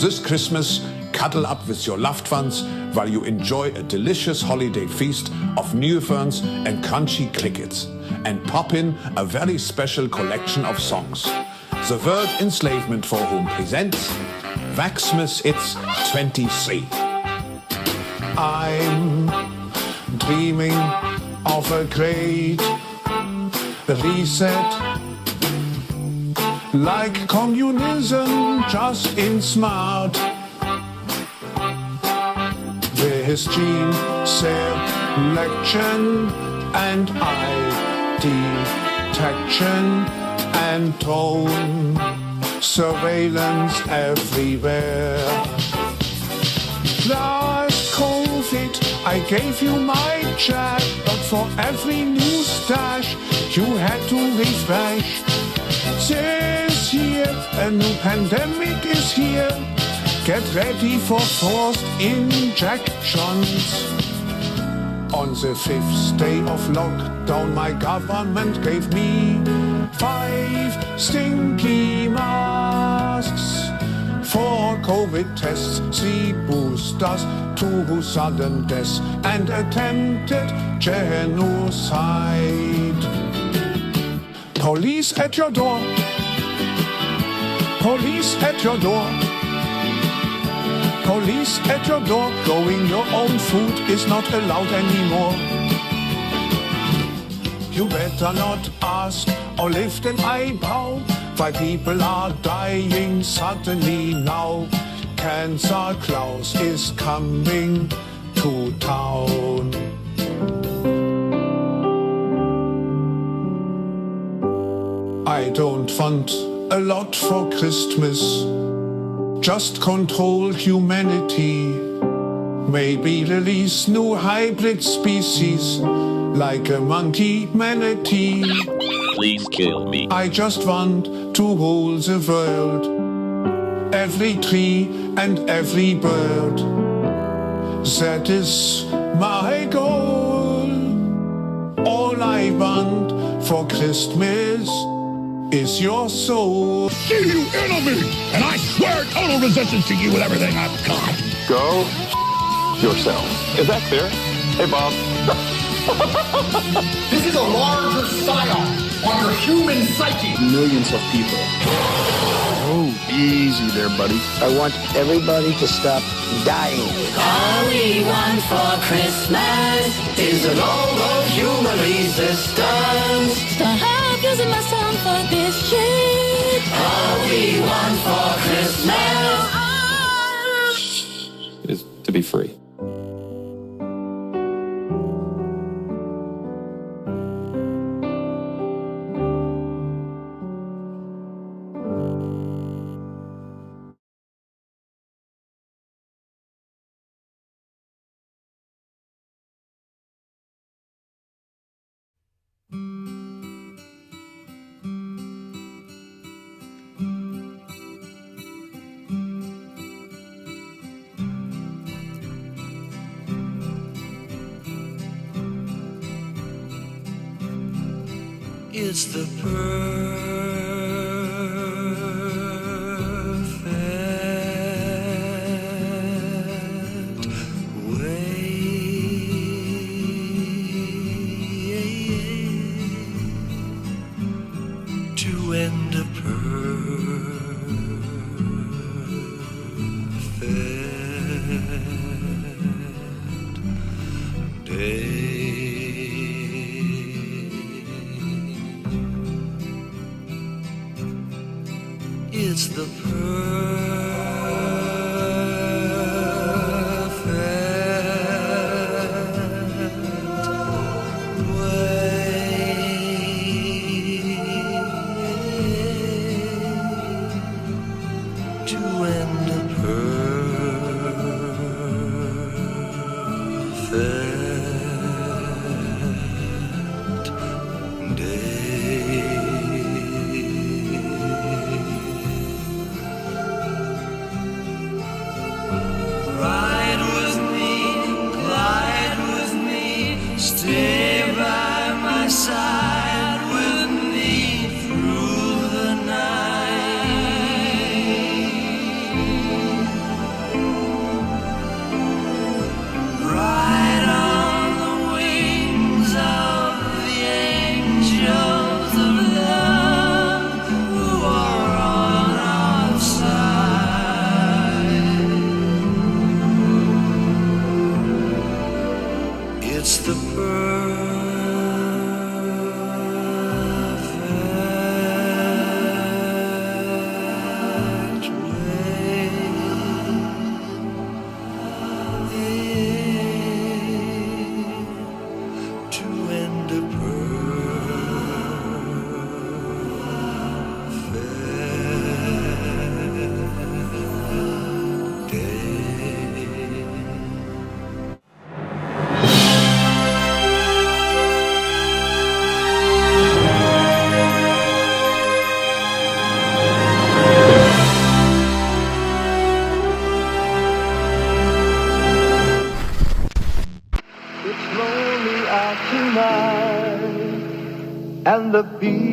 This Christmas, cuddle up with your loved ones while you enjoy a delicious holiday feast of new ferns and crunchy crickets, and pop in a very special collection of songs. The World Enslavement Forum presents Waxmas It's 23. I'm dreaming of a great reset, like communism, just in smart. With gene selection and eye detection and drone surveillance everywhere. Last COVID, I gave you my chat, but for every new stash, you had to refresh. This year, a new pandemic is here. Get ready for forced injections. On the 5th day of lockdown, my government gave me 5 stinky masks, 4 COVID tests, 3 boosters, 2 sudden deaths, and attempted genocide. Police at your door. Police at your door. Police at your door. Growing your own food is not allowed anymore. You better not ask or lift an eyebrow why people are dying suddenly now. Cancer Claus is coming to town. I don't want a lot for Christmas. Just control humanity. Maybe release new hybrid species, like a monkey manatee. Please kill me. I just want to rule the world. Every tree and every bird. That is my goal. All I want for Christmas is your soul. See you enemy, and I swear total resistance to you with everything I've got. Go yourself. Is that fair? Hey, Bob. This is a larger psyop on your human psyche. Millions of people. Oh, easy there, buddy. I want everybody to stop dying. All we want for Christmas is a low human resistance. Stop using my song for this shit. All we want for Christmas Is to be free. It's the perfect way to end a perfect day. It's the perfect way to end a perfect day.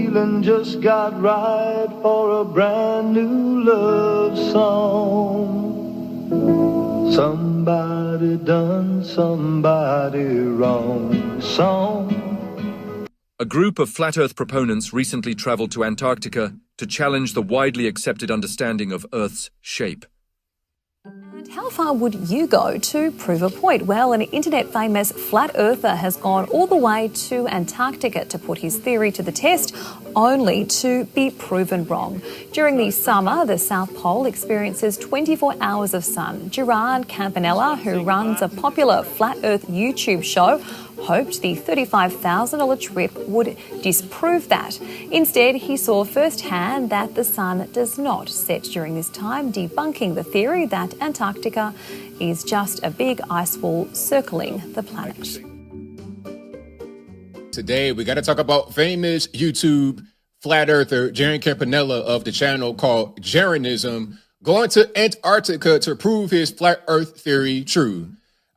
feeling just got right for a brand new love song. Somebody done somebody wrong song. A group of flat Earth proponents recently traveled to Antarctica to challenge the widely accepted understanding of Earth's shape. And how far would you go to prove a point? Well, an internet-famous flat earther has gone all the way to Antarctica to put his theory to the test, only to be proven wrong. During the summer, the South Pole experiences 24 hours of sun. Gerard Campanella, who runs a popular flat Earth YouTube show, hoped the $35,000 trip would disprove that. Instead, he saw firsthand that the sun does not set during this time, debunking the theory that Antarctica is just a big ice wall circling the planet. Today, we got to talk about famous YouTube flat earther Gerard Campanella of the channel called Jeranism going to Antarctica to prove his flat earth theory true.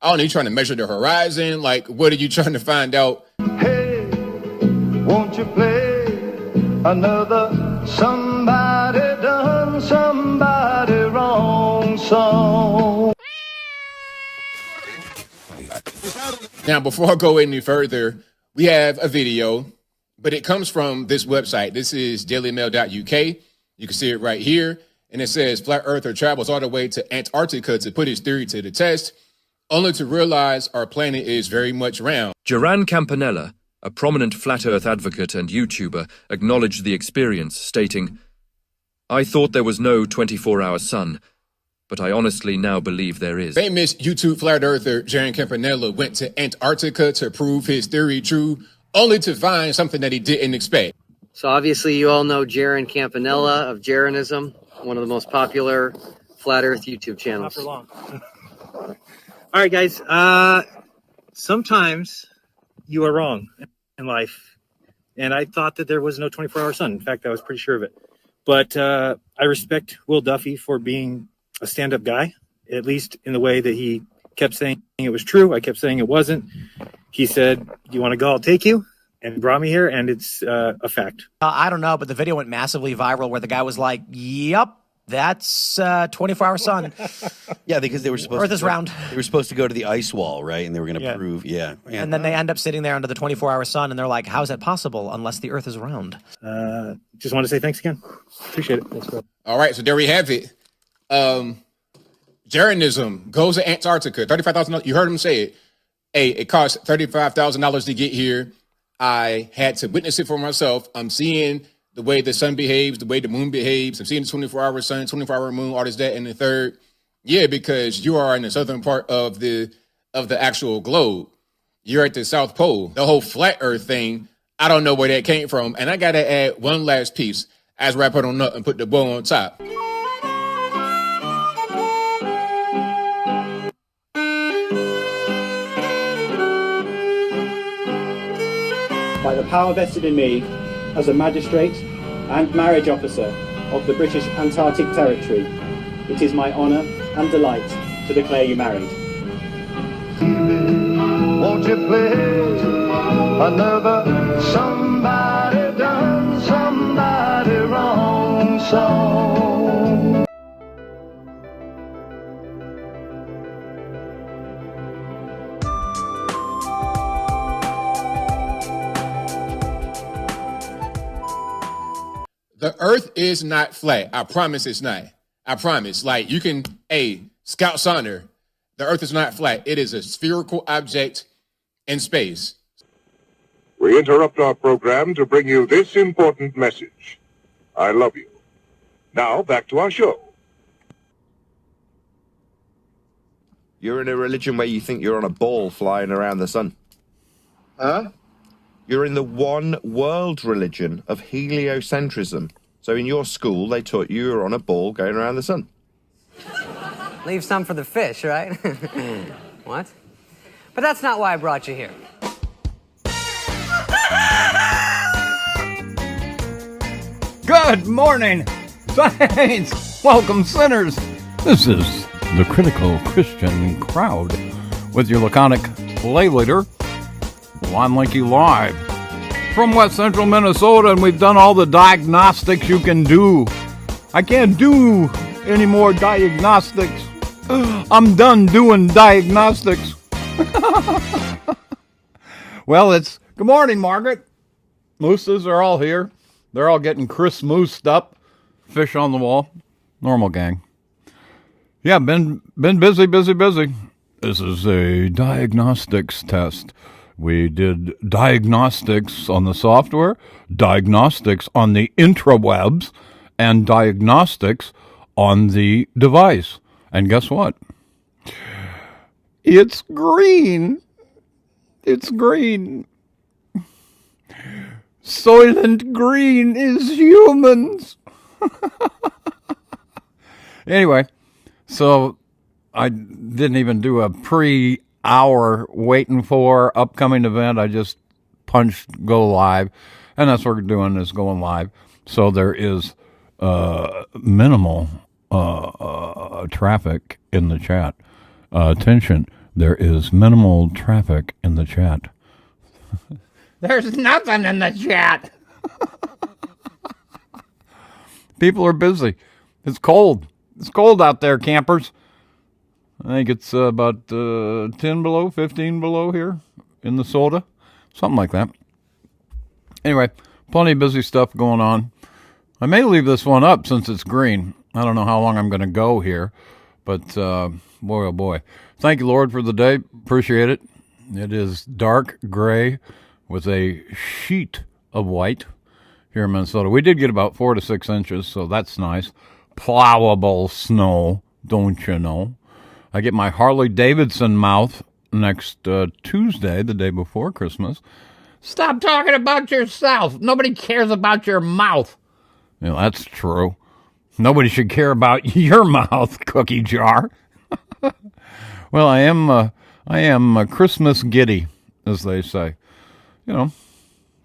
I don't know, you trying to measure the horizon? Like, what are you trying to find out? Hey, won't you play another somebody done somebody wrong song? Now, before I go any further, we have a video, but it comes from this website. This is dailymail.uk. You can see it right here. And it says, flat earther travels all the way to Antarctica to put his theory to the test, only to realize our planet is very much round. Gerard Campanella, a prominent flat Earth advocate and YouTuber, acknowledged the experience, stating, "I thought there was no 24-hour sun, but I honestly now believe there is." Famous YouTube flat earther Gerard Campanella went to Antarctica to prove his theory true, only to find something that he didn't expect. So obviously you all know Gerard Campanella of Jeranism, one of the most popular flat Earth YouTube channels. Not for long. All right, guys. Sometimes you are wrong in life. And I thought that there was no 24-hour sun. In fact, I was pretty sure of it. But I respect Will Duffy for being a stand-up guy, at least in the way that he kept saying it was true. I kept saying it wasn't. He said, "Do you want to go? I'll take you." And brought me here, and it's a fact. I don't know, but the video went massively viral where the guy was like, "Yep. That's 24-hour sun." Yeah, because they were supposed Earth is round. They were supposed to go to the ice wall, right? And they were going to prove, And then they end up sitting there under the 24-hour sun, and they're like, "How is that possible unless the Earth is round?" Just want to say thanks again. Appreciate it. Thanks, bro. All right, so there we have it. Jeranism goes to Antarctica. $35,000. You heard him say it. Hey, it cost $35,000 to get here. I had to witness it for myself. I'm seeing the way the sun behaves, the way the moon behaves. I'm seeing the 24-hour sun, 24-hour moon, all this, that, and the third. Yeah, because you are in the southern part of the actual globe. You're at the South Pole. The whole flat Earth thing, I don't know where that came from. And I got to add one last piece as wrap it on up and put the bow on top. By the power vested in me as a magistrate and marriage officer of the British Antarctic Territory, it is my honour and delight to declare you married. Won't you play another somebody done somebody wrong song? The Earth is not flat. I promise it's not. I promise. Like, you can, Scout Sonder, the Earth is not flat. It is a spherical object in space. We interrupt our program to bring you this important message. I love you. Now, back to our show. You're in a religion where you think you're on a ball flying around the sun. Huh? You're in the one world religion of heliocentrism. So in your school, they taught you were on a ball going around the sun. Leave some for the fish, right? What? But that's not why I brought you here. Good morning, saints! Welcome, sinners! This is the Critical Christian Crowd with your laconic lay leader, Lon Lakey Live. from West Central Minnesota, and we've done all the diagnostics you can do. I can't do any more diagnostics. I'm done doing diagnostics. Well, it's good morning, Margaret. Mooses are all here. They're all getting Christmased up. Fish on the wall. Normal gang. Yeah, been busy. This is a diagnostics test. We did diagnostics on the software, diagnostics on the intrawebs, and diagnostics on the device. And guess what? It's green. It's green. Soylent Green is humans. Anyway, so I didn't even do a pre-hour waiting for upcoming event. I just punched go live, and that's what we're doing is going live. So there is minimal traffic in the chat. Attention, there is minimal traffic in the chat. There's nothing in the chat. People are busy. It's cold. It's cold out there, campers. I think it's about 10 below, 15 below here in the soda. Something like that. Anyway, plenty of busy stuff going on. I may leave this one up since it's green. I don't know how long I'm going to go here. But, boy, oh boy. Thank you, Lord, for the day. Appreciate it. It is dark gray with a sheet of white here in Minnesota. We did get about 4 to 6 inches, so that's nice. Plowable snow, don't you know? I get my Harley Davidson mouth next Tuesday, the day before Christmas. Stop talking about yourself. Nobody cares about your mouth. Yeah, that's true. Nobody should care about your mouth, cookie jar. Well, I am Christmas giddy, as they say. You know,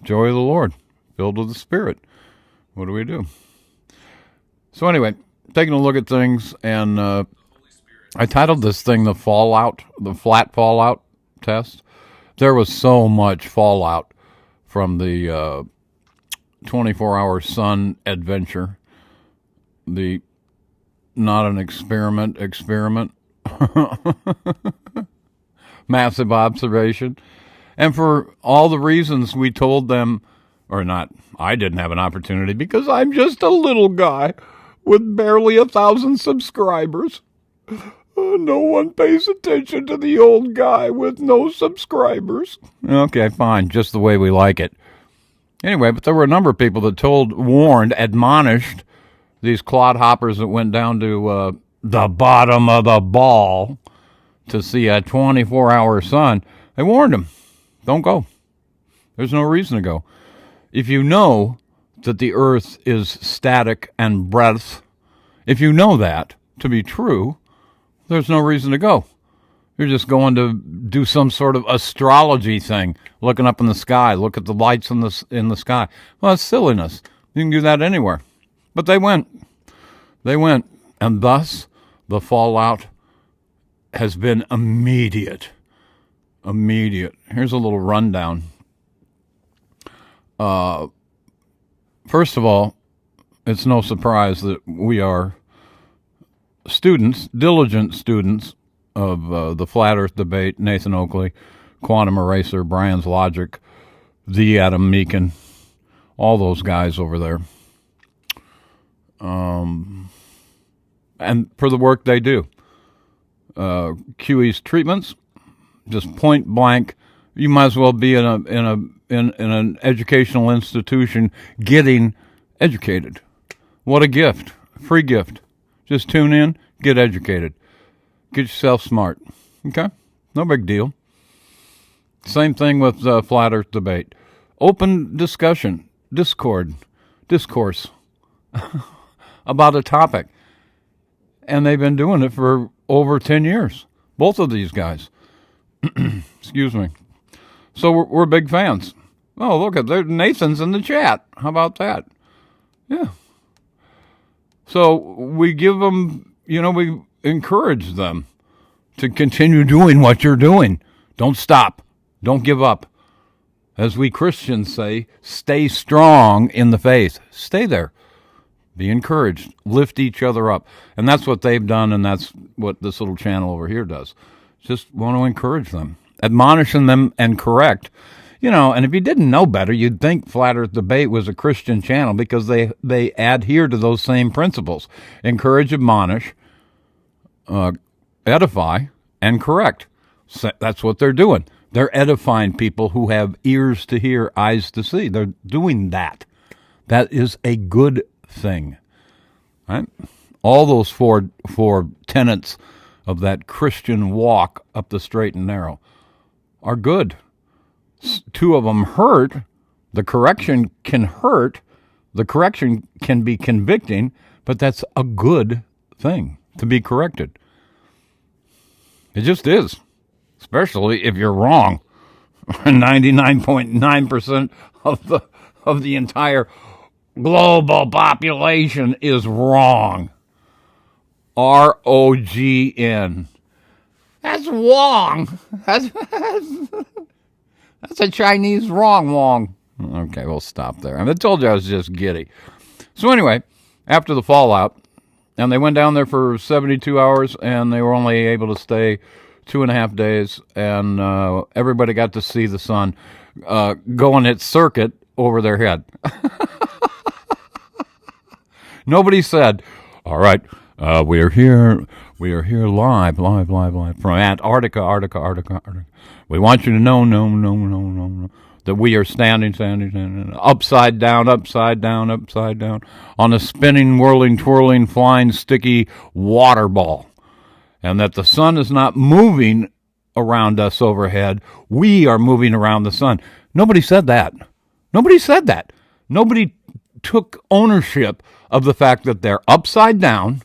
joy of the Lord, filled with the Spirit. What do we do? So anyway, taking a look at things, and I titled this thing the flat fallout test. There was so much fallout from the 24-hour sun adventure. The not an experiment. Massive observation. And for all the reasons we told them, or not, I didn't have an opportunity because I'm just a little guy with barely 1,000 subscribers. No one pays attention to the old guy with no subscribers. Okay, fine, just the way we like it. Anyway, but there were a number of people that warned, admonished these clodhoppers that went down to the bottom of the ball to see a 24-hour sun. They warned them, don't go. There's no reason to go. If you know that the earth is static and breadth, if you know that to be true, there's no reason to go. You're just going to do some sort of astrology thing, looking up in the sky, look at the lights in the sky. Well, that's silliness. You can do that anywhere. But they went. And thus, the fallout has been immediate. Here's a little rundown. First of all, it's no surprise that we are diligent students of the Flat Earth Debate, Nathan Oakley, Quantum Eraser, Brian's Logic, the Adam Meakin, all those guys over there. And for the work they do. QE's treatments, just point blank, you might as well be in an educational institution getting educated. What a gift. Free gift. Just tune in, get educated. Get yourself smart. Okay? No big deal. Same thing with Flat Earth Debate. Open discussion, discourse about a topic. And they've been doing it for over 10 years. Both of these guys. Excuse me. So we're big fans. Oh, look at Nathan's in the chat. How about that? Yeah. So we give them, we encourage them to continue doing what you're doing. Don't stop. Don't give up. As we Christians say, stay strong in the faith. Stay there. Be encouraged. Lift each other up. And that's what they've done, and that's what this little channel over here does. Just want to encourage them, admonishing them and correct. You know, and if you didn't know better, you'd think Flat Earth Debate was a Christian channel because they adhere to those same principles. Encourage, admonish, edify, and correct. So that's what they're doing. They're edifying people who have ears to hear, eyes to see. They're doing that. That is a good thing. Right? All those four tenets of that Christian walk up the straight and narrow are good. Two of them hurt. The correction can hurt. The correction can be convicting, but that's a good thing to be corrected. It just is. Especially if you're wrong. 99.9% of the entire global population is wrong. ROGN. That's wrong. That's a Chinese wrong. Okay, we'll stop there. I told you I was just giddy. So anyway, after the fallout, and they went down there for 72 hours, and they were only able to stay 2.5 days, and everybody got to see the sun go on its circuit over their head. Nobody said, all right, we are here live from Antarctica. We want you to know, no, that we are standing, upside down, on a spinning, whirling, twirling, flying, sticky water ball. And that the sun is not moving around us overhead. We are moving around the sun. Nobody said that. Nobody took ownership of the fact that they're upside down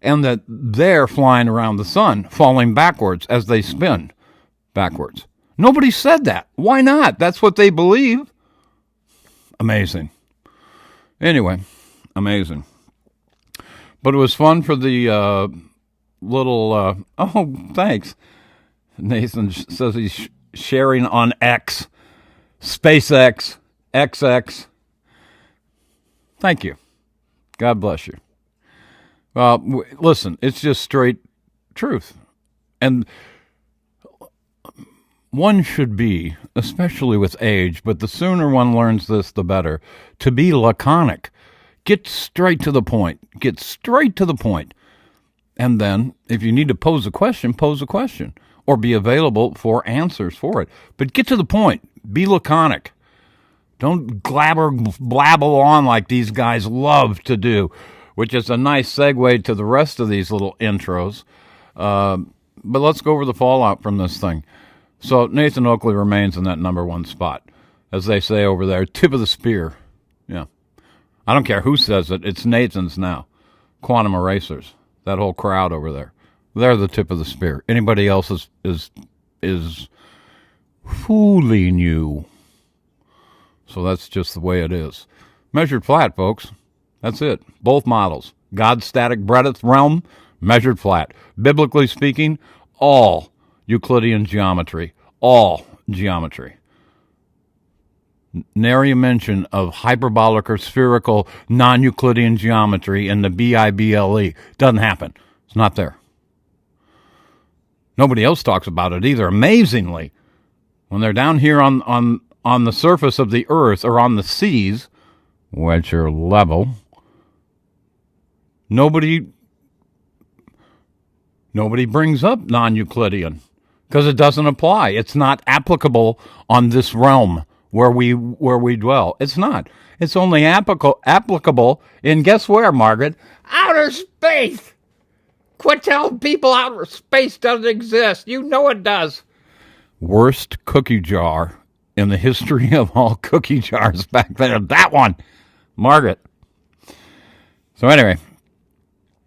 and that they're flying around the sun, falling backwards as they spin backwards. Nobody said that. Why not? That's what they believe. Amazing. Anyway, amazing. But it was fun for the little, oh, thanks. Nathan says he's sharing on X, SpaceX, XX. Thank you. God bless you. Well, listen, it's just straight truth. And one should be, especially with age, but the sooner one learns this, the better, to be laconic. Get straight to the point. And then, if you need to pose a question, or be available for answers for it. But get to the point. Be laconic. Don't blabble on like these guys love to do, which is a nice segue to the rest of these little intros. But let's go over the fallout from this thing. So Nathan Oakley remains in that number one spot. As they say over there, tip of the spear. Yeah. I don't care who says it. It's Nathan's now. Quantum erasers. That whole crowd over there. They're the tip of the spear. Anybody else is fooling you. So that's just the way it is. Measured flat, folks. That's it. Both models. God's static breadth realm, measured flat. Biblically speaking, all Euclidean geometry. All geometry. Nary a mention of hyperbolic or spherical non-Euclidean geometry in the BIBLE. Doesn't happen. It's not there. Nobody else talks about it either. Amazingly, when they're down here on the surface of the earth or on the seas, which are level, nobody brings up non-Euclidean because it doesn't apply. It's not applicable on this realm where we dwell. It's not. It's only applicable in, guess where, Margaret? Outer space. Quit telling people outer space doesn't exist. You know it does. Worst cookie jar in the history of all cookie jars back there. That one, Margaret. So anyway,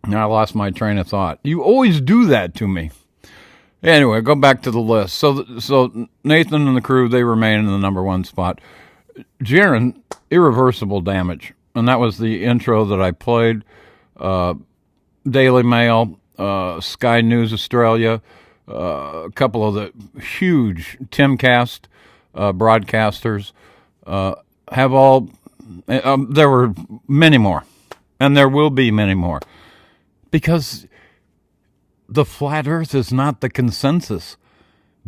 now I lost my train of thought. You always do that to me. Anyway, go back to the list. So Nathan and the crew, they remain in the number one spot. Jaron, irreversible damage. And that was the intro that I played. Daily Mail, Sky News Australia, a couple of the huge Timcast broadcasters have all. There were many more, and there will be many more, because the flat Earth is not the consensus.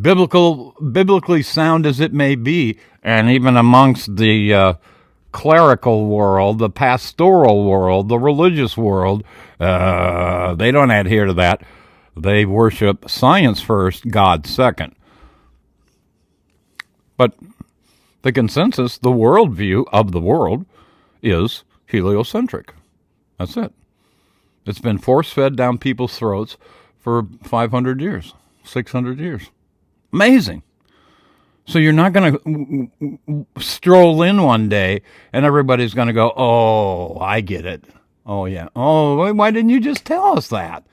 Biblically sound as it may be, and even amongst the clerical world, the pastoral world, the religious world, they don't adhere to that. They worship science first, God second. But the consensus, the worldview of the world, is heliocentric. That's it. It's been force-fed down people's throats for 500 years, 600 years. Amazing. So you're not going to stroll in one day and everybody's going to go, oh, I get it. Oh, yeah. Oh, why didn't you just tell us that?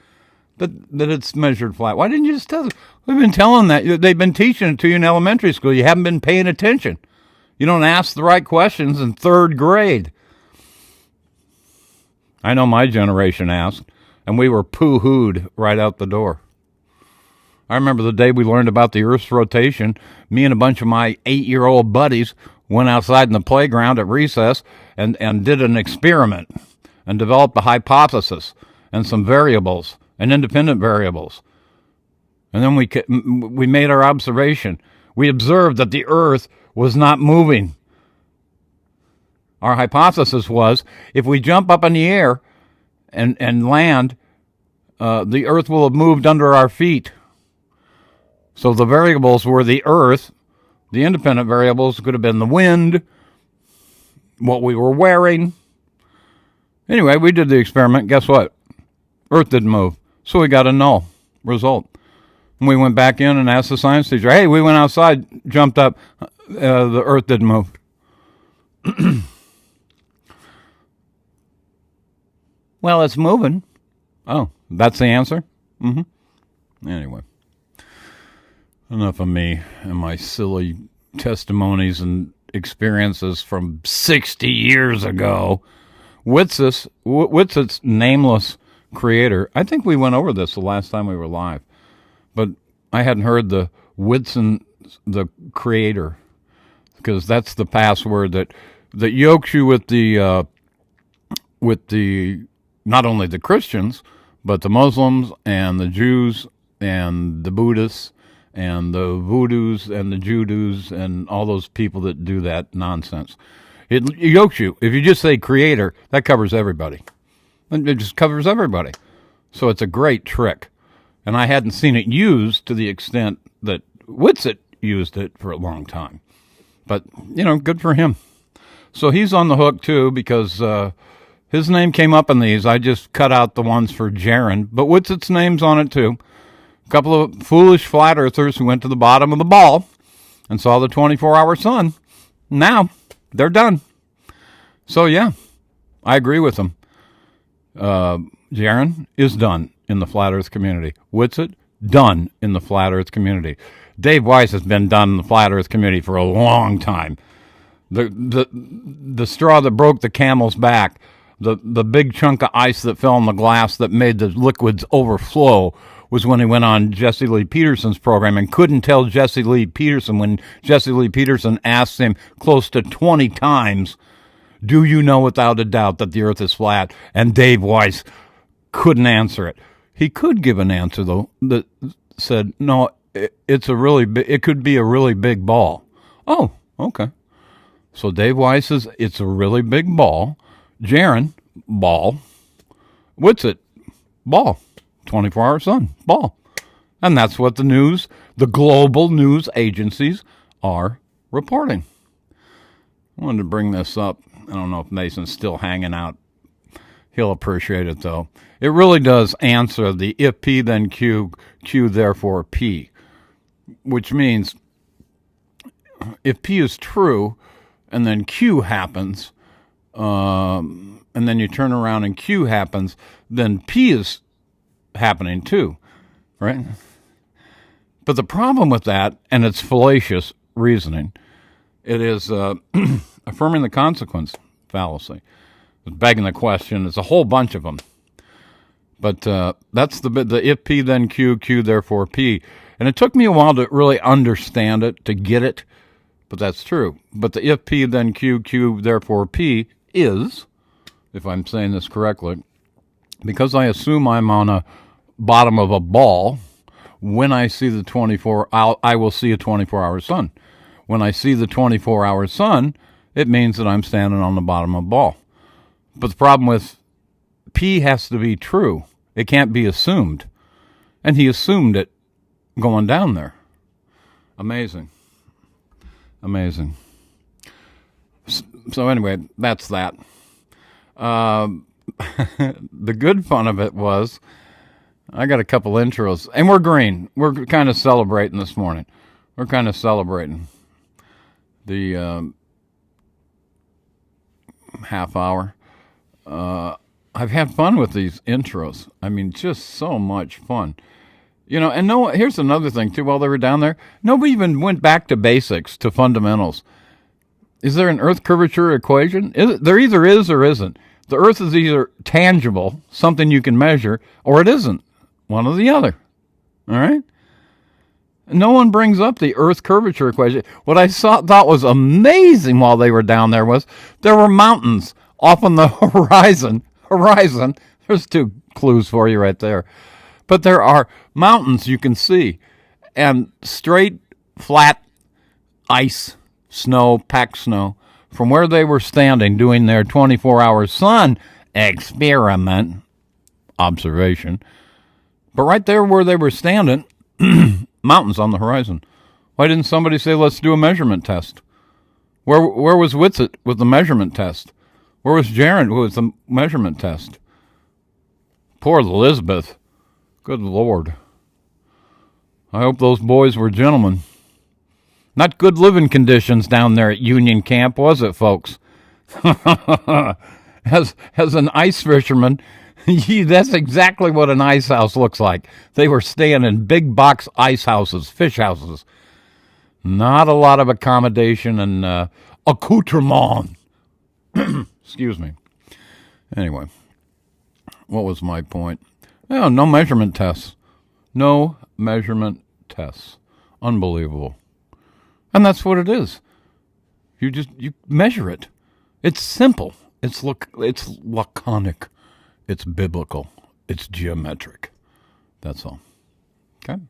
That it's measured flat. Why didn't you just tell us? We've been telling that. They've been teaching it to you in elementary school. You haven't been paying attention. You don't ask the right questions in third grade. I know my generation asked, and we were poo-hooed right out the door. I remember the day we learned about the Earth's rotation. Me and a bunch of my 8-year-old buddies went outside in the playground at recess and did an experiment and developed a hypothesis and some variables and independent variables. And then we made our observation. We observed that the Earth was not moving. Our hypothesis was if we jump up in the air and land, the Earth will have moved under our feet. So the variables were the Earth. The independent variables could have been the wind, what we were wearing. Anyway, we did the experiment. Guess what? Earth didn't move. So we got a null result. And we went back in and asked the science teacher, hey, we went outside, jumped up, the Earth didn't move. Well, it's moving. Oh, that's the answer? Mm-hmm. Anyway. Enough of me and my silly testimonies and experiences from 60 years ago. Witzit's nameless creator. I think we went over this the last time we were live, but I hadn't heard the Whitson, the creator, because that's the password that yokes you with the not only the Christians, but the Muslims and the Jews and the Buddhists and the Voodoos and the Judoos and all those people that do that nonsense. It yokes you. If you just say creator, that covers everybody. It just covers everybody. So it's a great trick. And I hadn't seen it used to the extent that Witzit used it for a long time. But, good for him. So he's on the hook, too, because his name came up in these. I just cut out the ones for Jaron. But Witzit's name's on it, too. A couple of foolish flat earthers who went to the bottom of the ball and saw the 24-hour sun. Now, they're done. So, yeah, I agree with them. Jaron is done in the flat earth community. Witzit, done in the flat earth community. Dave Weiss has been done in the flat earth community for a long time. The straw that broke the camel's back, the big chunk of ice that fell in the glass that made the liquids overflow was when he went on Jesse Lee Peterson's program and couldn't tell Jesse Lee Peterson when Jesse Lee Peterson asked him close to 20 times, do you know without a doubt that the earth is flat? And Dave Weiss couldn't answer it. He could give an answer, though, that said, no, it could be a really big ball. Oh, okay. So Dave Weiss says it's a really big ball. Jaron, ball. Witzit, ball. 24-hour sun, ball. And that's what the global news agencies are reporting. I wanted to bring this up. I don't know if Mason's still hanging out. He'll appreciate it, though. It really does answer the if P, then Q, Q, therefore P, which means if P is true and then Q happens, and then you turn around and Q happens, then P is happening too, right? But the problem with that, and it's fallacious reasoning, it is affirming the consequence fallacy. It's begging the question. It's a whole bunch of them. But that's the if P, then Q, Q, therefore P. And it took me a while to really understand it, to get it. But that's true. But the if P then Q, therefore P is, if I'm saying this correctly, because I assume I'm on a bottom of a ball, when I see the 24, I will see a 24-hour sun. When I see the 24-hour sun, it means that I'm standing on the bottom of a ball. But the problem with P has to be true. It can't be assumed. And he assumed it going down there. Amazing. Amazing. So anyway, that's that. The good fun of it was I got a couple intros, and we're green. We're kind of celebrating this morning. We're kind of celebrating the half hour. I've had fun with these intros. I mean, just so much fun. You know, and here's another thing, too, while they were down there. Nobody even went back to basics, to fundamentals. Is there an Earth curvature equation? There either is or isn't. The Earth is either tangible, something you can measure, or it isn't. One or the other. All right? No one brings up the Earth curvature equation. What I thought was amazing while they were down there was there were mountains off on the horizon. There's two clues for you right there. But there are mountains you can see, and straight, flat ice, snow, packed snow, from where they were standing doing their 24-hour sun experiment, observation. But right there where they were standing, mountains on the horizon. Why didn't somebody say, let's do a measurement test? Where was Whitsitt with the measurement test? Where was Jaron with the measurement test? Poor Elizabeth. Good Lord. I hope those boys were gentlemen. Not good living conditions down there at Union Camp, was it, folks? As an ice fisherman, that's exactly what an ice house looks like. They were staying in big box ice houses, fish houses. Not a lot of accommodation and accoutrement. Excuse me. Anyway, what was my point? Oh, no measurement tests. No measurement tests. Unbelievable. And that's what it is. You measure it. It's simple. It's laconic. It's biblical. It's geometric. That's all. Okay?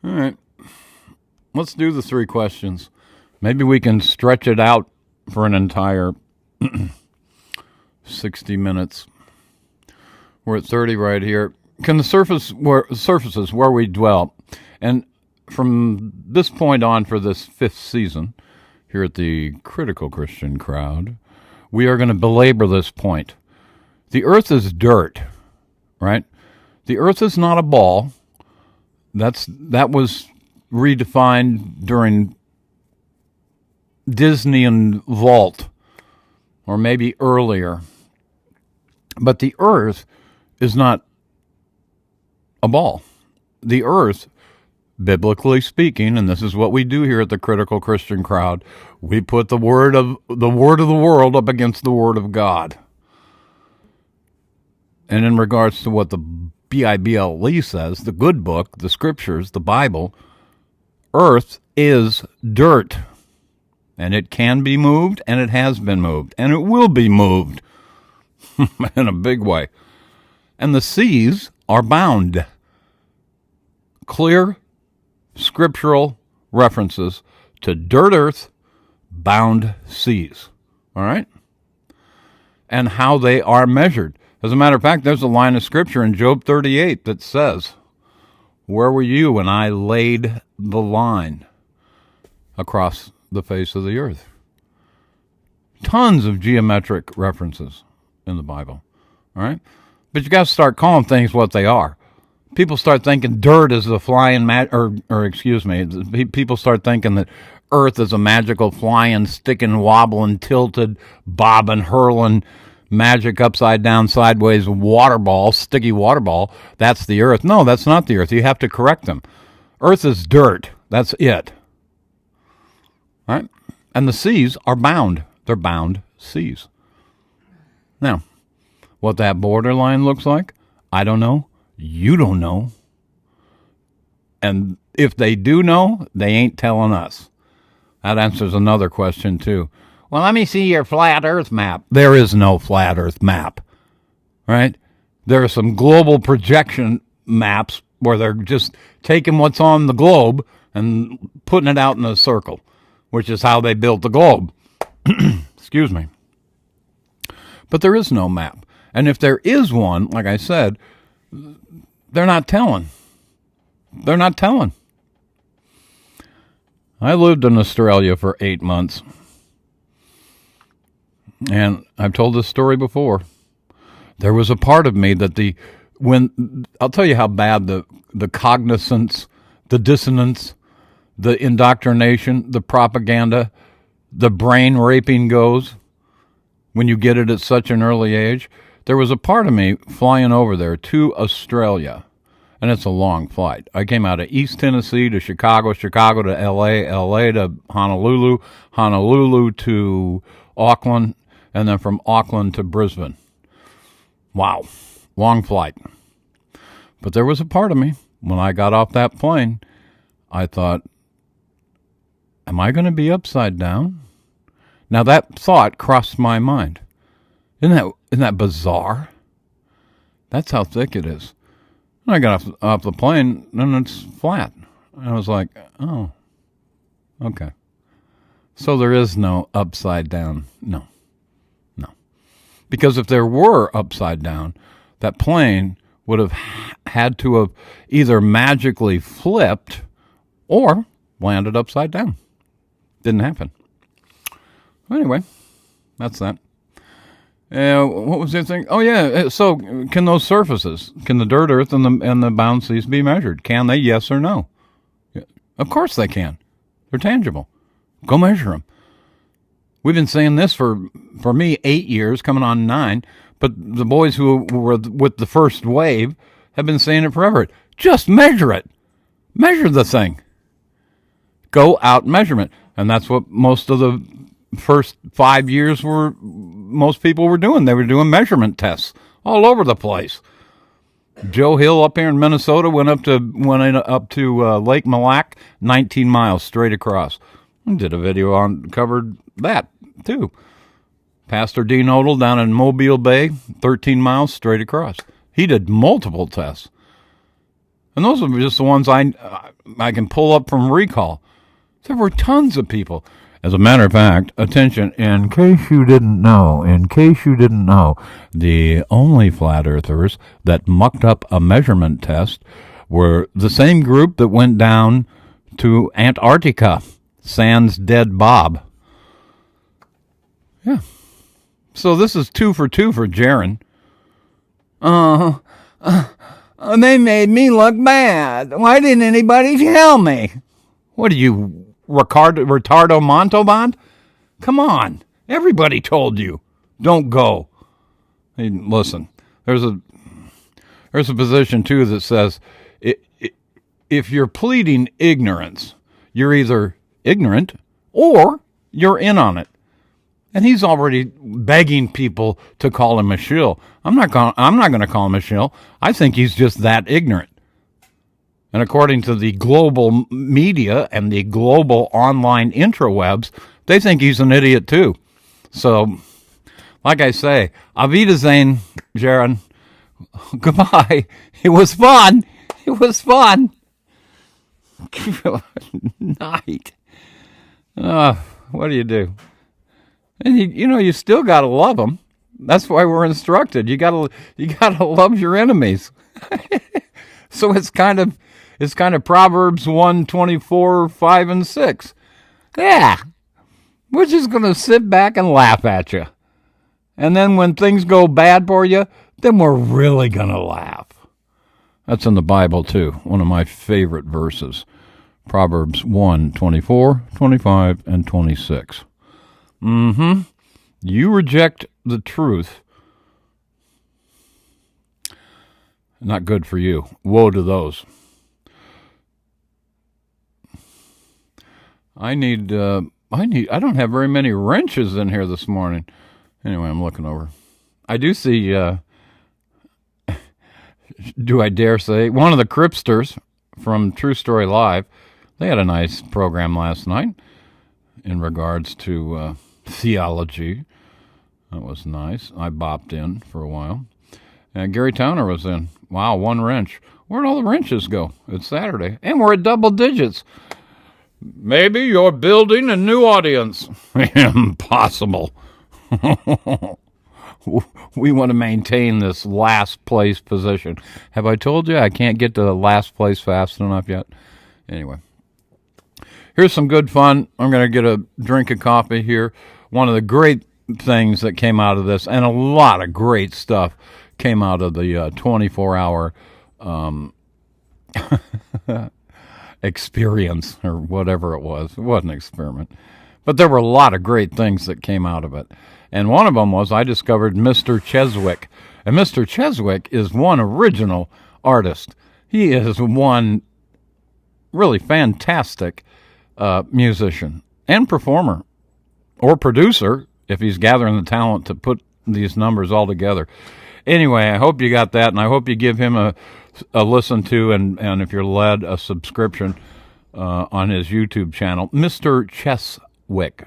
All right. Let's do the 3 questions. Maybe we can stretch it out for an entire 60 minutes. We're at 30 right here. Can the surfaces where we dwell, and from this point on for this 5th season here at the Critical Christian Crowd, we are going to belabor this point. The earth is dirt, right? The earth is not a ball. That was redefined during Disney and Vault, or maybe earlier. But the earth is not a ball. The earth, biblically speaking, and this is what we do here at the Critical Christian Crowd, we put the word of the world up against the word of God. And in regards to what the Bible says, the good book, the scriptures, the Bible, earth is dirt. And it can be moved, and it has been moved, and it will be moved in a big way. And the seas are bound. Clear scriptural references to dirt earth, bound seas. All right? And how they are measured. As a matter of fact, there's a line of scripture in Job 38 that says, "Where were you when I laid the line across the face of the earth?" Tons of geometric references in the Bible. All right? But you got to start calling things what they are. People start thinking dirt is the flying people start thinking that earth is a magical flying, sticking, wobbling, tilted, bobbing, hurling, magic upside down, sideways water ball, sticky water ball. That's the earth. No, that's not the earth. You have to correct them. Earth is dirt. That's it. All right? And the seas are bound. They're bound seas. Now, what that borderline looks like, I don't know. You don't know. And if they do know, they ain't telling us. That answers another question, too. Well, let me see your flat Earth map. There is no flat Earth map, right? There are some global projection maps where they're just taking what's on the globe and putting it out in a circle, which is how they built the globe. Excuse me. But there is no map. And if there is one, like I said, they're not telling. They're not telling. I lived in Australia for 8 months. And I've told this story before. There was a part of me that I'll tell you how bad the cognizance, the dissonance, the indoctrination, the propaganda, the brain raping goes when you get it at such an early age. There was a part of me flying over there to Australia, and it's a long flight. I came out of East Tennessee to Chicago, Chicago to L.A., L.A. to Honolulu, Honolulu to Auckland, and then from Auckland to Brisbane. Wow, long flight. But there was a part of me, when I got off that plane, I thought, am I going to be upside down? Now that thought crossed my mind. Isn't that bizarre? That's how thick it is. And I got off the plane, and it's flat. I was like, oh, okay. So there is no upside down. No. Because if there were upside down, that plane would have had to have either magically flipped or landed upside down. Didn't happen. Anyway, that's that. What was the other thing? Oh, yeah. So can those surfaces, can the dirt, earth, and the bouncies be measured? Can they? Yes or no? Yeah. Of course they can. They're tangible. Go measure them. We've been saying this for me 8 years, coming on 9, but the boys who were with the first wave have been saying it forever. Just measure it. Measure the thing. Go out measurement. And that's what most of the first 5 years most people were doing. They were doing measurement tests all over the place. Joe Hill up here in Minnesota went up to Lake Mille Lacs, 19 miles straight across. And did a video covered that too. Pastor Dean Odell down in Mobile Bay, 13 miles straight across. He did multiple tests. And those are just the ones I can pull up from recall. There were tons of people. As a matter of fact, attention, in case you didn't know, the only flat earthers that mucked up a measurement test were the same group that went down to Antarctica, sans dead Bob. Yeah. So this is 2 for 2 for Jaron. They made me look bad. Why didn't anybody tell me? What are you, Ricardo Montalban? Come on. Everybody told you. Don't go. Hey, listen, there's a position, too, that says if you're pleading ignorance, you're either ignorant or you're in on it. And he's already begging people to call him a shill. I'm not going to call him a shill. I think he's just that ignorant. And according to the global media and the global online intrawebs, they think he's an idiot too. So, like I say, Auf Wiedersehen, Jaron. Goodbye. It was fun. Night. What do you do? And you still got to love them. That's why we're instructed. You got to love your enemies. So it's kind of Proverbs 1:24, 5 and 6. Yeah. We're just going to sit back and laugh at you. And then when things go bad for you, then we're really going to laugh. That's in the Bible too. One of my favorite verses. Proverbs 1:24, 25 and 26. You reject the truth. Not good for you. Woe to those. I don't have very many wrenches in here this morning. Anyway, I'm looking over. I do see, do I dare say, one of the Cripsters from True Story Live. They had a nice program last night. in regards to theology. That was nice. I bopped in for a while. And Gary Towner was in. Wow, one wrench. Where'd all the wrenches go? It's Saturday. And we're at double digits. Maybe you're building a new audience. Impossible. We want to maintain this last place position. Have I told you I can't get to the last place fast enough yet? Anyway, here's some good fun. I'm going to get a drink of coffee here. One of the great things that came out of this, and a lot of great stuff came out of the 24-hour experience, or whatever it was. It wasn't an experiment. But there were a lot of great things that came out of it. And one of them was I discovered Mr. Cheswick. And Mr. Cheswick is one original artist. He is one really fantastic musician and performer, or producer, if he's gathering the talent to put these numbers all together. Anyway, I hope you got that, and I hope you give him a listen to, and if you're led, a subscription on his YouTube channel, Mr. Cheswick.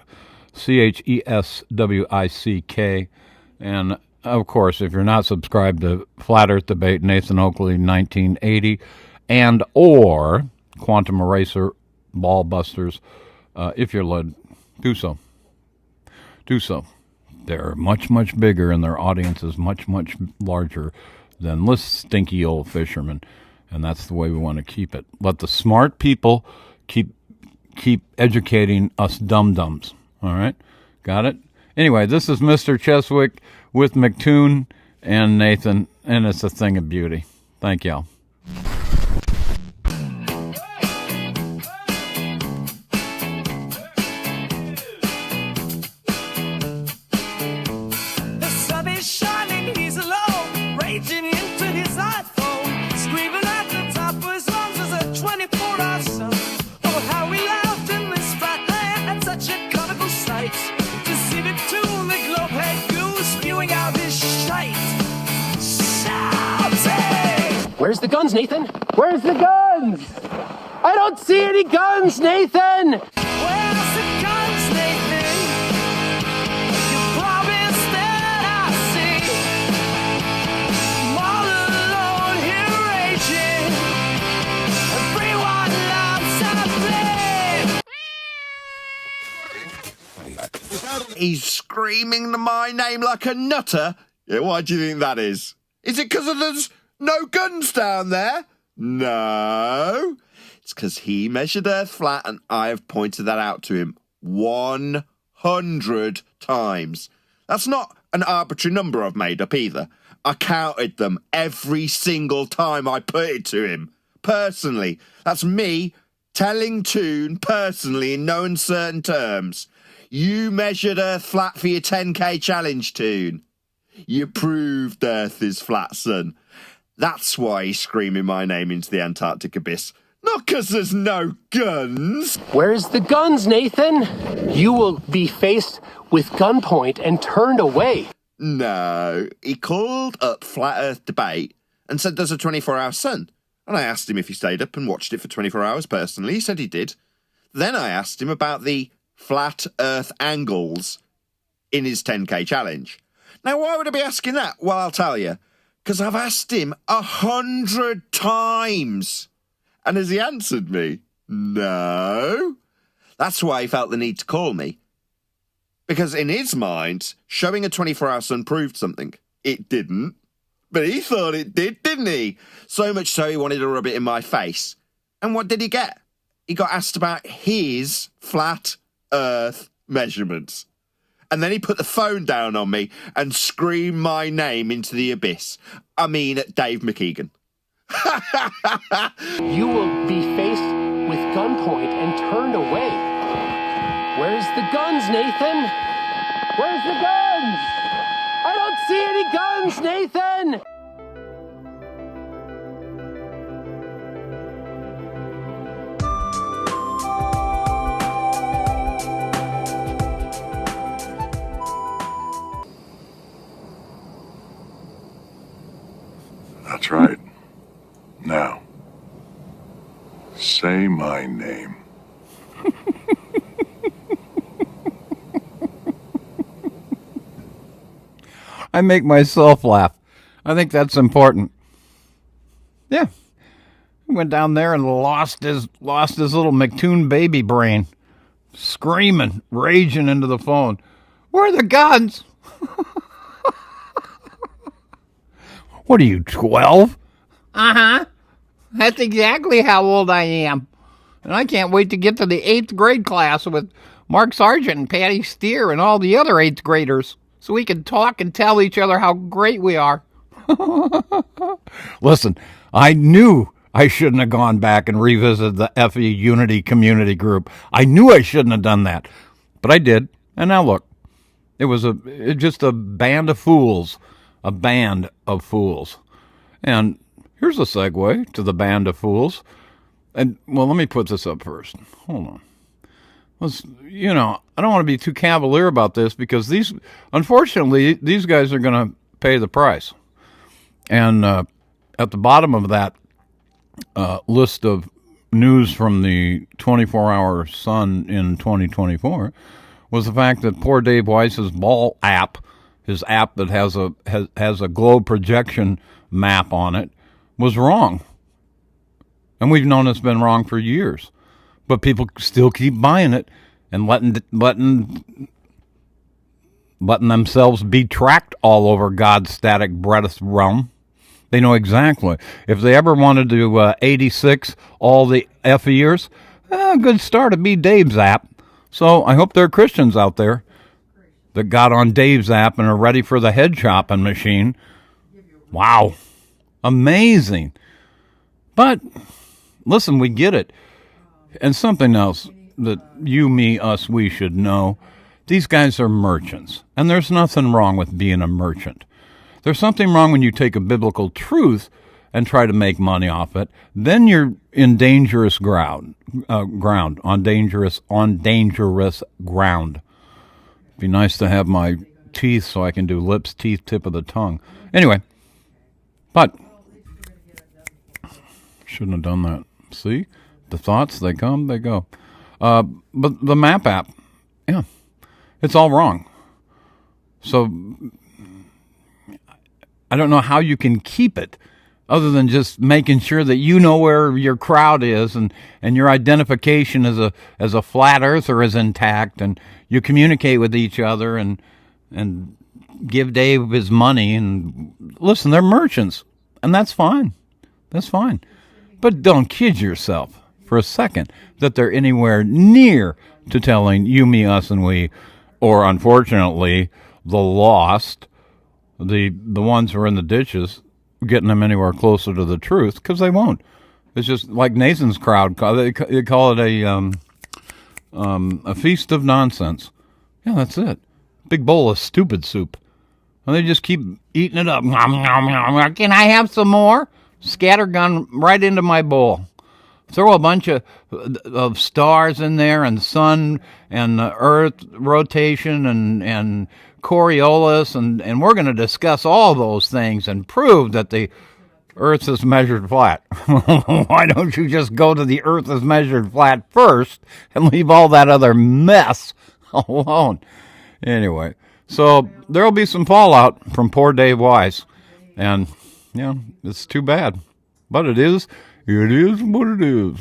Cheswick. And, of course, if you're not subscribed to Flat Earth Debate, Nathan Oakley, 1980, and or Quantum Eraser, Ball Busters, if you're led, do so. Do so. They're much, much bigger, and their audience is much, much larger than this stinky old fisherman. And that's the way we want to keep it. Let the smart people keep educating us dum-dums. All right? Got it? Anyway, this is Mr. Cheswick with McToon and Nathan, and it's a thing of beauty. Thank y'all. The sun is shining, he's alone, raging into his iPhone, screaming at the top of his lungs as a 24-hour sun. Oh, how we laughed in this fat land at such a comical sight. To see the tune, the globe head goose spewing out his shite. Shouting! Where's the guns, Nathan? Where's the guns? I don't see any guns, Nathan! Where's the guns, Nathan? You promised that I see. I'm all alone here raging. Everyone loves sadly. He's screaming my name like a nutter. Yeah, why do you think that is? Is it because there's no guns down there? No. It's because he measured Earth flat, and I have pointed that out to him 100 times. That's not an arbitrary number I've made up either. I counted them every single time I put it to him. Personally. That's me telling Toon personally in no uncertain terms. You measured Earth flat for your 10K challenge, Toon. You proved Earth is flat, son. That's why he's screaming my name into the Antarctic abyss. Not because there's no guns. Where's the guns, Nathan? You will be faced with gunpoint and turned away. No, he called up Flat Earth Debate and said there's a 24-hour sun. And I asked him if he stayed up and watched it for 24 hours personally. He said he did. Then I asked him about the flat Earth angles in his 10K challenge. Now, why would I be asking that? Well, I'll tell you. Because I've asked him 100 times. And has he answered me? No. That's why he felt the need to call me. Because in his mind, showing a 24-hour sun proved something. It didn't. But he thought it did, didn't he? So much so he wanted to rub it in my face. And what did he get? He got asked about his flat Earth measurements. And then he put the phone down on me and screamed my name into the abyss. I mean, Dave McKeegan. You will be faced with gunpoint and turned away. Where's the guns, Nathan? Where's the guns? I don't see any guns, Nathan! That's right. Now, say my name. I make myself laugh. I think that's important. Yeah. He went down there and lost his little McToon baby brain. Screaming, raging into the phone. Where are the guns? What are you, 12? Uh-huh. That's exactly how old I am. And I can't wait to get to the 8th grade class with Mark Sargent and Patty Steer and all the other 8th graders so we can talk and tell each other how great we are. Listen, I knew I shouldn't have gone back and revisited the FE Unity community group. I knew I shouldn't have done that. But I did. And now look, it was just a band of fools. A band of fools. And here's a segue to the band of fools. And, well, let me put this up first. Hold on. I don't want to be too cavalier about this because unfortunately, these guys are going to pay the price. And at the bottom of that list of news from the 24-hour Sun in 2024 was the fact that poor Dave Weiss's ball app, his app that has a globe projection map on it, was wrong. And we've known it's been wrong for years. But people still keep buying it and letting themselves be tracked all over God's static breath realm. They know exactly. If they ever wanted to 86 all the F years, a good start would be Dave's app. So I hope there are Christians out there that got on Dave's app and are ready for the head chopping machine. Wow. Amazing. But listen, we get it. And something else that you, me, us, we should know. These guys are merchants. And there's nothing wrong with being a merchant. There's something wrong when you take a biblical truth and try to make money off it. Then you're in dangerous ground. On dangerous ground. Be nice to have my teeth so I can do lips, teeth, tip of the tongue. Anyway, but shouldn't have done that. See? The thoughts, they come, they go. But the map app, yeah, it's all wrong. So I don't know how you can keep it other than just making sure that you know where your crowd is and your identification as a flat earther is intact and you communicate with each other and give Dave his money and listen, they're merchants and that's fine. That's fine. But don't kid yourself for a second that they're anywhere near to telling you, me, us, and we, or unfortunately, the lost, the ones who are in the ditches, getting them anywhere closer to the truth, because they won't. It's just like Nathan's crowd. They call it a feast of nonsense. Yeah, that's it. Big bowl of stupid soup. And they just keep eating it up. Can I have some more? Scattergun right into my bowl. Throw a bunch of stars in there and sun and earth rotation and Coriolis and we're going to discuss all those things and prove that the earth is measured flat. Why don't you just go to the earth is measured flat first and leave all that other mess alone? Anyway, so there'll be some fallout from poor Dave Weiss. And, it's too bad. But it is what it is.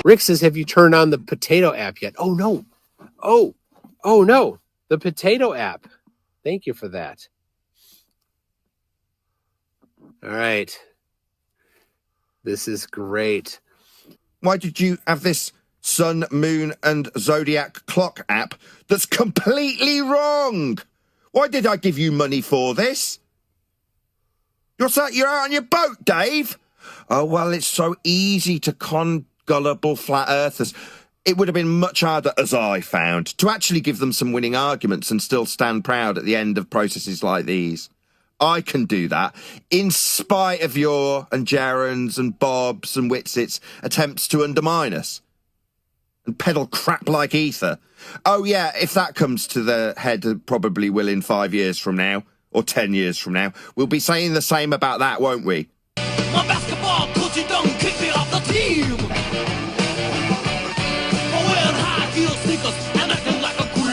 Rick says, have you turned on the potato app yet? Oh, no. Oh, no. The potato app. Thank you for that. All right. This is great. Why did you have this sun, moon, and zodiac clock app that's completely wrong? Why did I give you money for this? You're out on your boat, Dave. Oh, well, it's so easy to con gullible flat earthers. It would have been much harder, as I found, to actually give them some winning arguments and still stand proud at the end of processes like these. I can do that, in spite of your and Jaren's and Bob's and Witsit's attempts to undermine us. and peddle crap like ether. Oh, yeah, if that comes to the head, it probably will in 5 years from now, or 10 years from now. We'll be saying the same about that, won't we? My basketball coach, he done kicked me off the team. Wearing high heel sneakers and acting like a queen.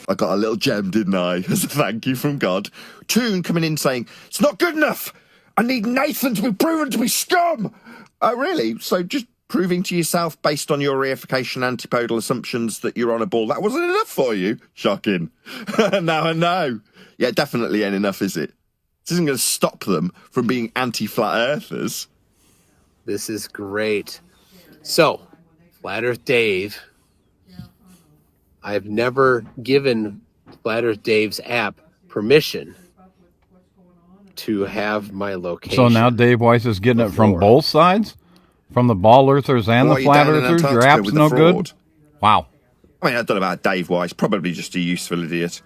I got a little gem, didn't I? As a thank you from God. Toon coming in saying, it's not good enough. I need Nathan to be proven to be scum. Oh, really? So just proving to yourself, based on your reification antipodal assumptions, that you're on a ball, that wasn't enough for you? Shocking. Now I know. Yeah, definitely ain't enough, is it? This isn't going to stop them from being anti-flat earthers. This is great. So, Flat Earth Dave, I've never given Flat Earth Dave's app permission to have my location. So now Dave Weiss is getting it from both sides? From the ball earthers and the flat earthers? Your app's no good? Wow. I mean, I don't know about Dave Weiss. Probably just a useful idiot.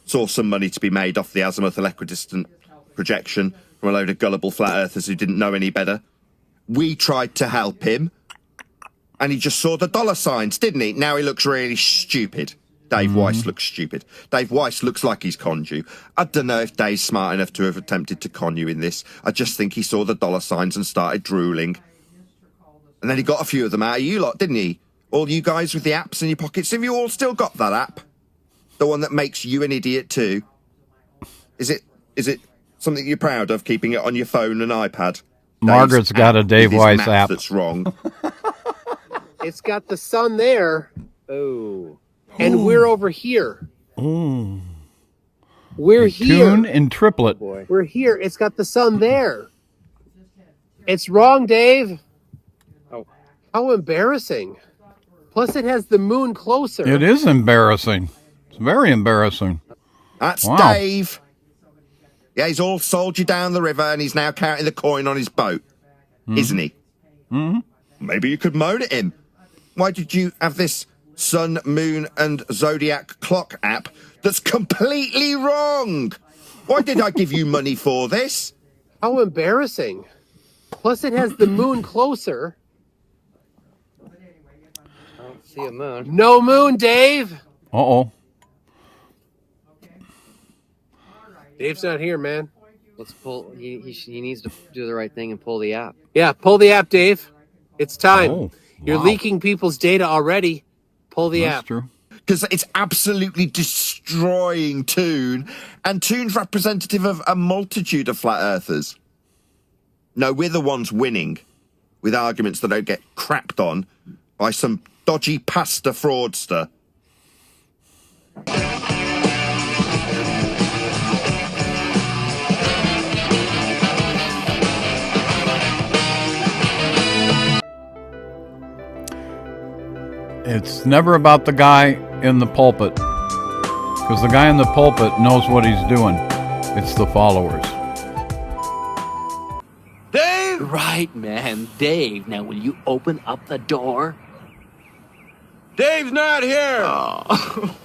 Saw some money to be made off the azimuthal equidistant projection from a load of gullible flat earthers who didn't know any better. We tried to help him, and he just saw the dollar signs, didn't he? Now he looks really stupid. Dave Weiss looks stupid. Dave Weiss looks like he's conned you. I don't know if Dave's smart enough to have attempted to con you in this. I just think he saw the dollar signs and started drooling. And then he got a few of them out of you lot, didn't he? All you guys with the apps in your pockets. Have you all still got that app? The one that makes you an idiot too? Is it something you're proud of, keeping it on your phone and iPad? Margaret's got a Dave Weiss app. That's wrong. It's got the sun there. Oh. And we're over here. Ooh. We're here. Tune in triplet. We're here. It's got the sun there. It's wrong, Dave. Oh, how embarrassing. Plus, it has the moon closer. It is embarrassing. It's very embarrassing. That's Wow. Dave. Yeah, he's all sold you down the river and he's now counting the coin on his boat. Isn't he? Mm-hmm. Maybe you could moan at him. Why did you have this sun, moon, and zodiac clock app that's completely wrong? Why did I give you money for this? How embarrassing. Plus, it has the moon closer. I don't see a moon. No moon, Dave. Uh-oh. Dave's not here, man. Let's pull. He needs to do the right thing and pull the app. Yeah, pull the app, Dave. It's time. Oh, You're wow. leaking people's data already. Pull the That's app. true. Because it's absolutely destroying Toon, and Toon's representative of a multitude of flat earthers. No, we're the ones winning, with arguments that don't get crapped on by some dodgy pasta fraudster. It's never about the guy in the pulpit, because the guy in the pulpit knows what he's doing. It's the followers. Dave! Right, man. Dave, now will you open up the door? Dave's not here. Oh.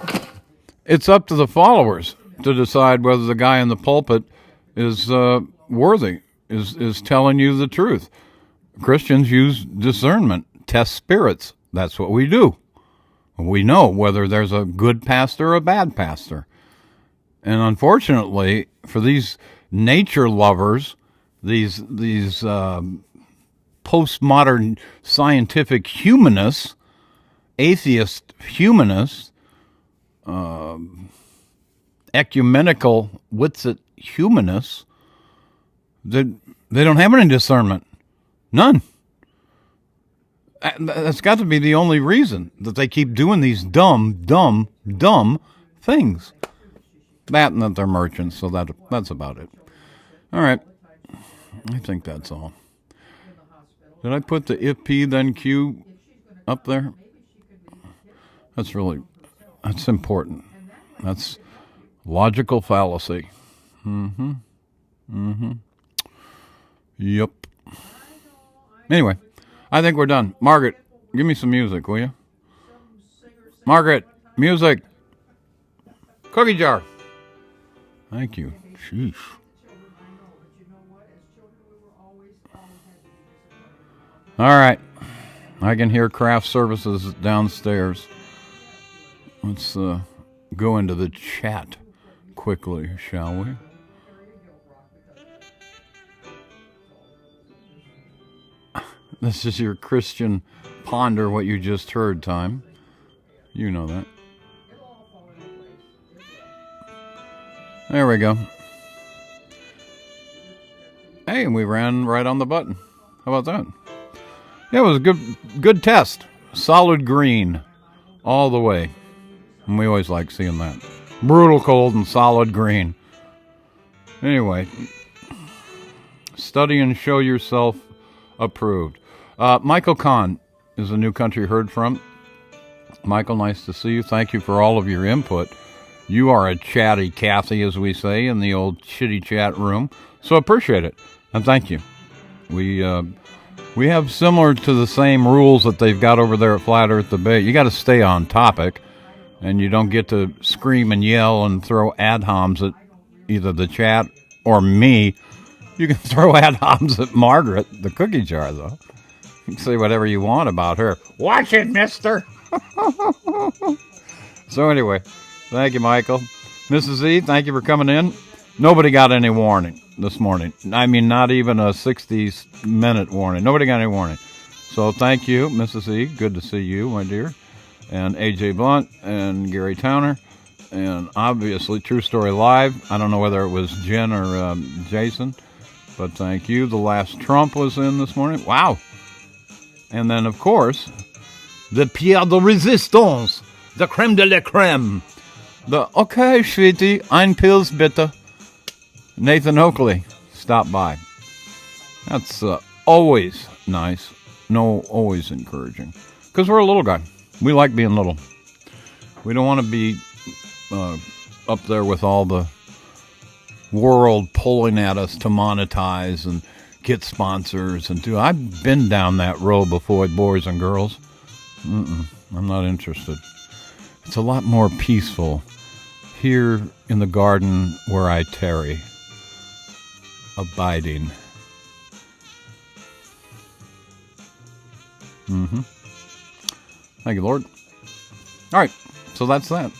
It's up to the followers to decide whether the guy in the pulpit is worthy, is telling you the truth. Christians use discernment, test spirits. That's what we do. We know whether there's a good pastor or a bad pastor. And unfortunately, for these nature lovers, these postmodern scientific humanists, atheist humanists, ecumenical Witsit humanists, they don't have any discernment. None. That's got to be the only reason that they keep doing these dumb things. That and that they're merchants, so that's about it. All right. I think that's all. Did I put the if P then Q up there? That's important. That's logical fallacy. Yep. Anyway, I think we're done. Margaret, give me some music, will you? Margaret, music. Cookie jar. Thank you. Sheesh. All right. I can hear craft services downstairs. Let's go into the chat quickly, shall we? This is your Christian ponder what you just heard time. You know that. There we go. Hey, and we ran right on the button. How about that? Yeah, it was a good test. Solid green all the way. And we always like seeing that. Brutal cold and solid green. Anyway, study and show yourself approved. Michael Kahn is a new country heard from. Michael, nice to see you. Thank you for all of your input. You are a chatty Cathy, as we say, in the old chitty chat room. So appreciate it. And thank you. We have similar to the same rules that they've got over there at Flat Earth Debate. You got to stay on topic, and you don't get to scream and yell and throw ad homs at either the chat or me. You can throw ad homs at Margaret, the cookie jar, though. You can say whatever you want about her. Watch it, mister! So anyway, thank you, Michael. Mrs. E, thank you for coming in. Nobody got any warning this morning. I mean, not even a 60-minute warning. Nobody got any warning. So thank you, Mrs. E. Good to see you, my dear. And A.J. Blunt and Gary Towner. And obviously, True Story Live. I don't know whether it was Jen or Jason. But thank you. The Last Trump was in this morning. Wow. And then, of course, the Pierre de Resistance. The creme de la creme. Okay, sweetie, ein Pils bitte. Nathan Oakley stopped by. That's always nice. No, always encouraging. Because we're a little guy. We like being little. We don't want to be up there with all the world pulling at us to monetize and get sponsors and do. I've been down that road before, boys and girls. I'm not interested. It's a lot more peaceful here in the garden where I tarry, abiding. Thank you, Lord. All right, so that's that.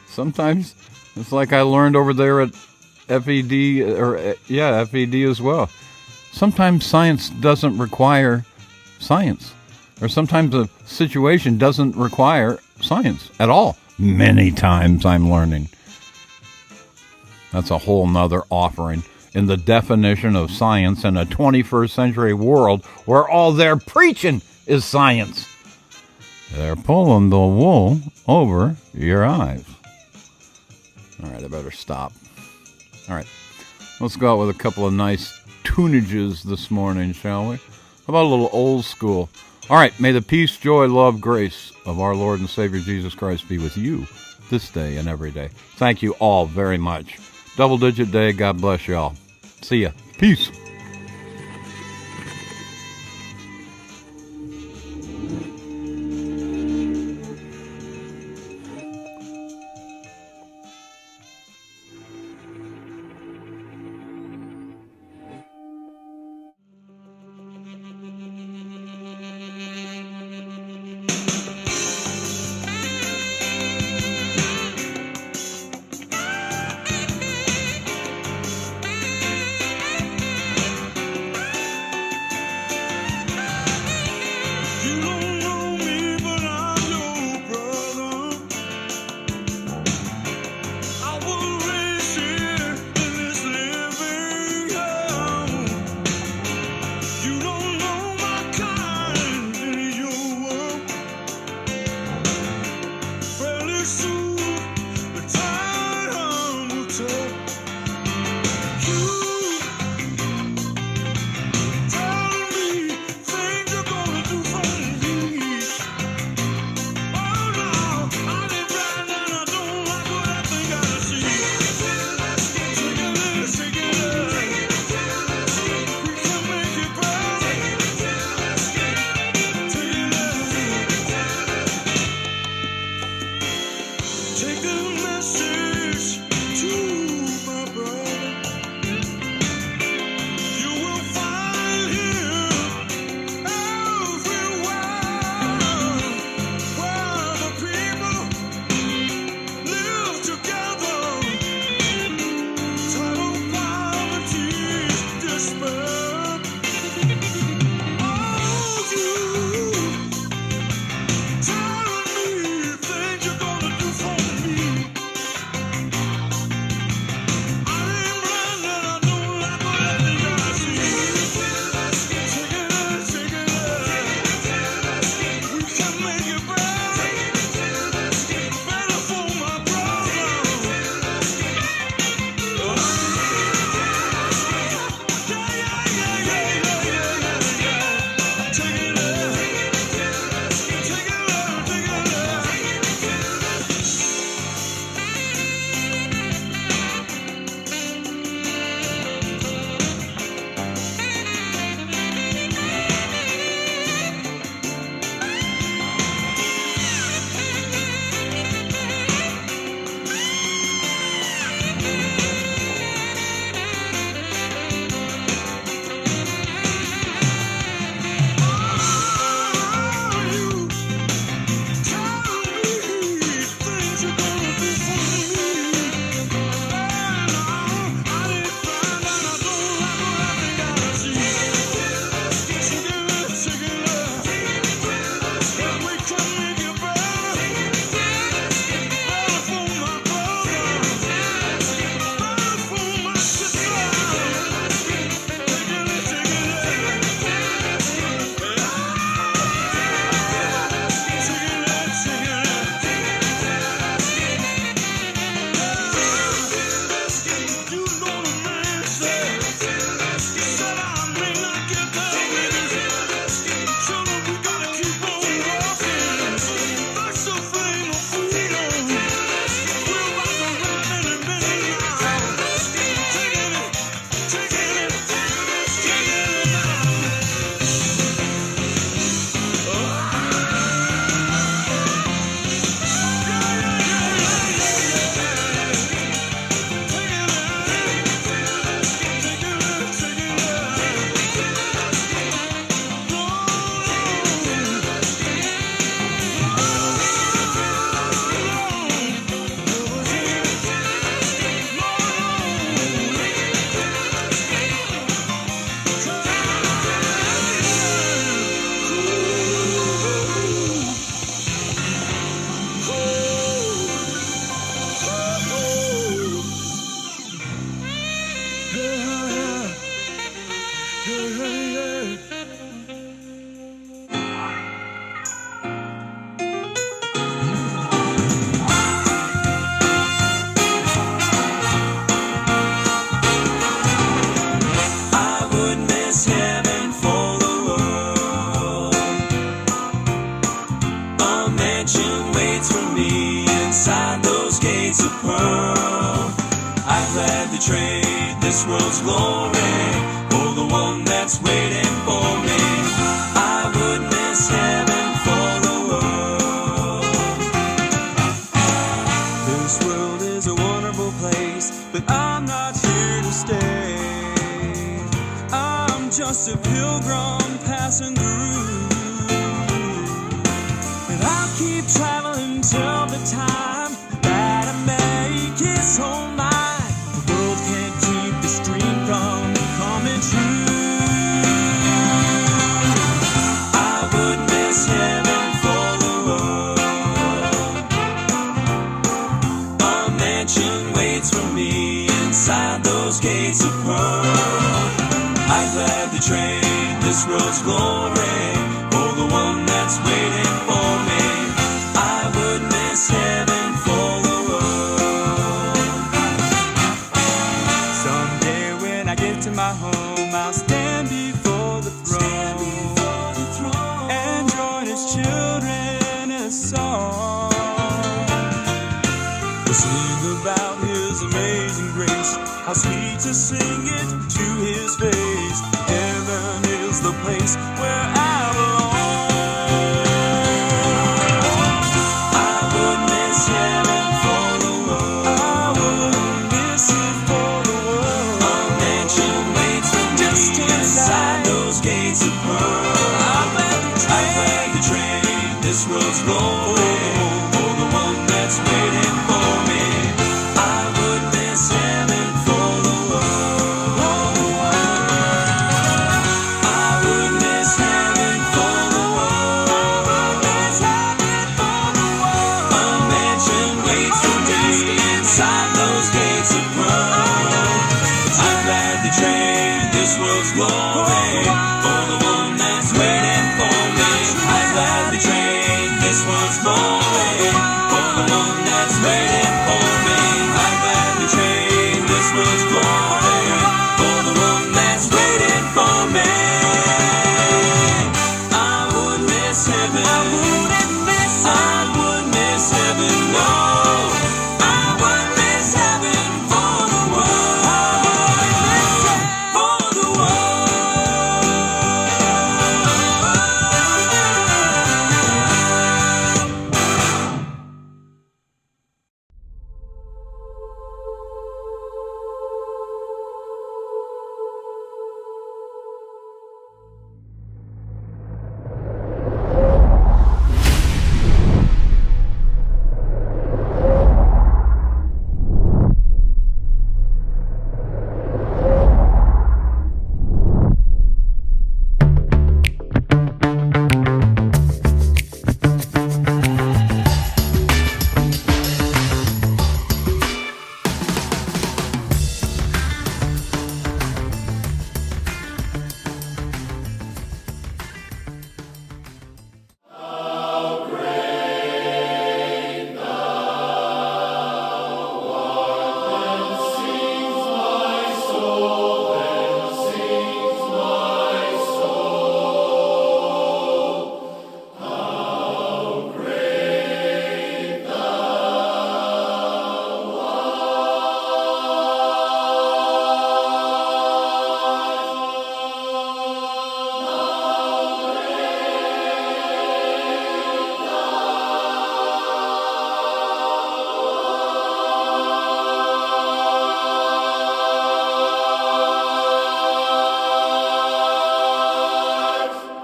Sometimes it's like I learned over there at FED, FED as well. Sometimes science doesn't require science. Or sometimes a situation doesn't require science at all. Many times I'm learning. That's a whole nother offering in the definition of science in a 21st century world where all they're preaching is science. They're pulling the wool over your eyes. All right, I better stop. All right, let's go out with a couple of nice tunages this morning, shall we? How about a little old school? All right, may the peace, joy, love, grace of our Lord and Savior Jesus Christ be with you this day and every day. Thank you all very much. Double-digit day. God bless y'all. See ya. Peace. this world's glory, for the one that's waiting for me. I would miss heaven for the world. This world is a wonderful place, but I'm not here to stay. I'm just a pilgrim passing through, and I'll keep traveling till the time that I make its whole mine. The world can't keep this dream from coming true. I would miss heaven for the world. A mansion waits for me inside those gates of pearl. I gladly trade this world's glory for the one that's waiting for me. I would miss heaven for the world. Someday when I get to my home, I'll stand before the throne and join his children in a song. We'll sing about his amazing grace, how sweet to sing it to his face. Heaven is the place where I belong. I would miss heaven for the world. I would miss it for the world. A mansion waits for me inside those gates of pearl. I'm glad to trade this world's glory for the one that's waiting for me. I would miss heaven for the world. I would miss heaven for the world. A mansion waits for me inside those gates of pearl. I'm glad to trade this world's glory for the one that's waiting for me. I'm glad to trade this world's glory for the one that's waiting for me. I'm glad to trade this world's glory for the one that's waiting for me. I would miss heaven. I would miss heaven. No, I would miss heaven for the world. For the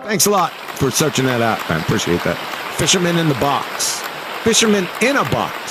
Thanks a lot for searching that out. I appreciate that. Fisherman in the Box. Fisherman in a Box.